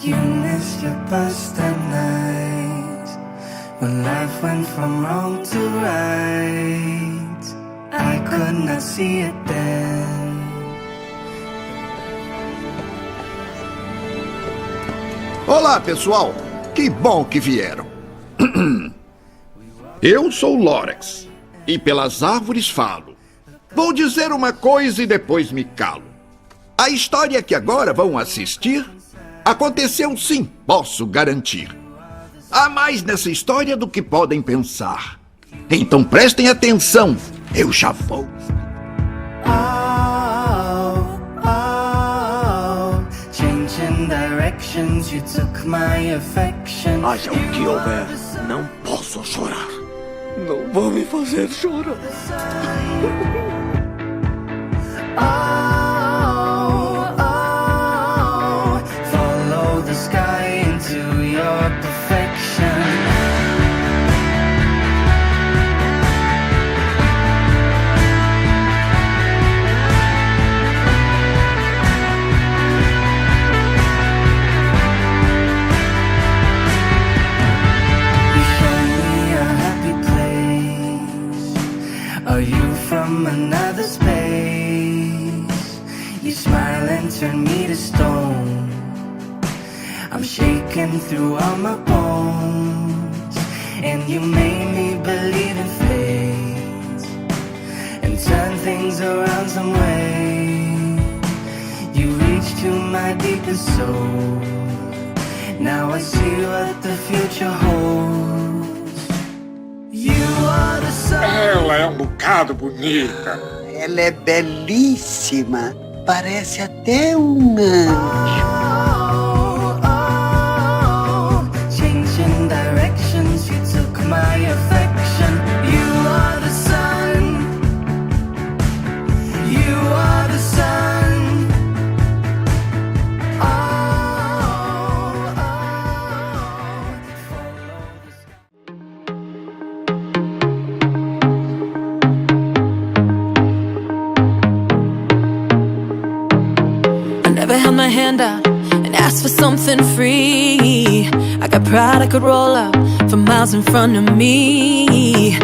you missed your birthday night, when life went from wrong to right. I could not see it then. Olá, pessoal! Que bom que vieram! Eu sou Lorex, e pelas árvores falo. Vou dizer uma coisa e depois me calo. A história que agora vão assistir aconteceu sim, posso garantir. Há mais nessa história do que podem pensar. Então prestem atenção, eu já vou. You took my affection. Haja o que houver, não posso chorar. Não vou me fazer chorar. Follow the sky into your perfection. Are you from another space? You smile and turn me to stone. I'm shaking through all my bones, and you made me believe in fate and turn things around some way. You reached to my deepest soul. Now I see what the future holds. Ela é um bocado bonita. Ela é belíssima. Parece até um anjo. Changing directions, you took my affection. You are the sun. You are the sun. Never held my hand out and asked for something free. I got pride I could roll up for miles in front of me.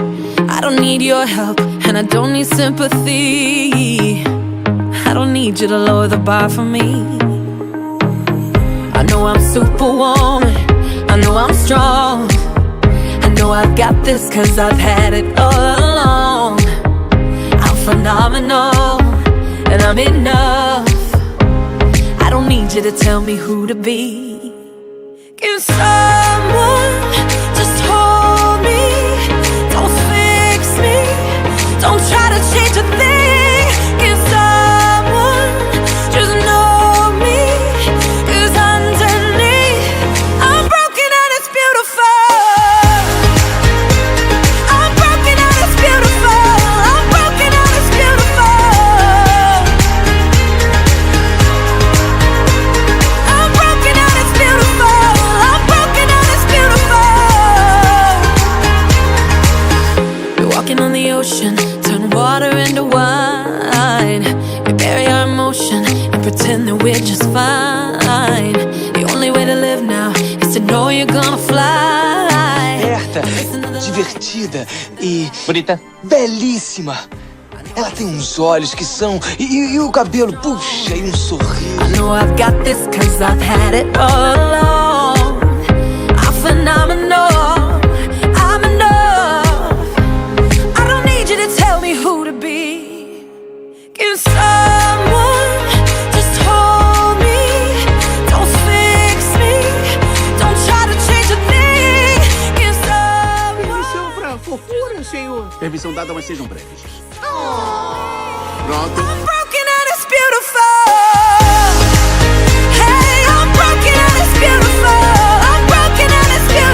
I don't need your help and I don't need sympathy. I don't need you to lower the bar for me. I know I'm superwoman, I know I'm strong. I know I've got this cause I've had it all along. I'm phenomenal and I'm enough. I don't need you to tell me who to be. Can someone just hold me? Don't fix me. Don't try to change a thing. Can someone just know me? Cause underneath I'm broken and it's beautiful. I'm broken and it's beautiful. I'm broken and it's beautiful. On the ocean, turn water into wine. We bury our emotion and pretend that we're just fine. The only way to live now is to know you're gonna fly. Aberta, divertida e... bonita. Belíssima. Ela tem uns olhos que são... E o cabelo, puxa, e um sorriso. I know I've got this cause I've had it all along. I'm phenomenal. Tell me who to be. Can someone just hold me? Don't fix me. Don't try to change a thing. Can someone... Permissão pra fofura, senhor. Permissão dada, mas sejam breves. Pronto. I'm broken and it's beautiful. Hey, I'm broken and it's beautiful. I'm broken and it's beautiful.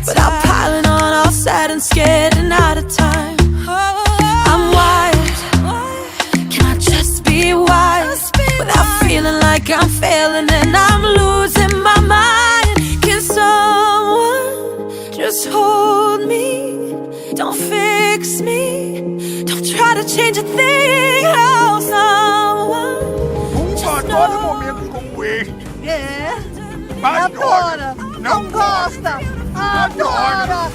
Without piling on, all sad and scared and out of time. I'm wired. Can I told me, don't fix me, don't try to change a thing. How someone just Adoro knows. momentos como este. É. Adoro. Adora. Não gosta. Adora.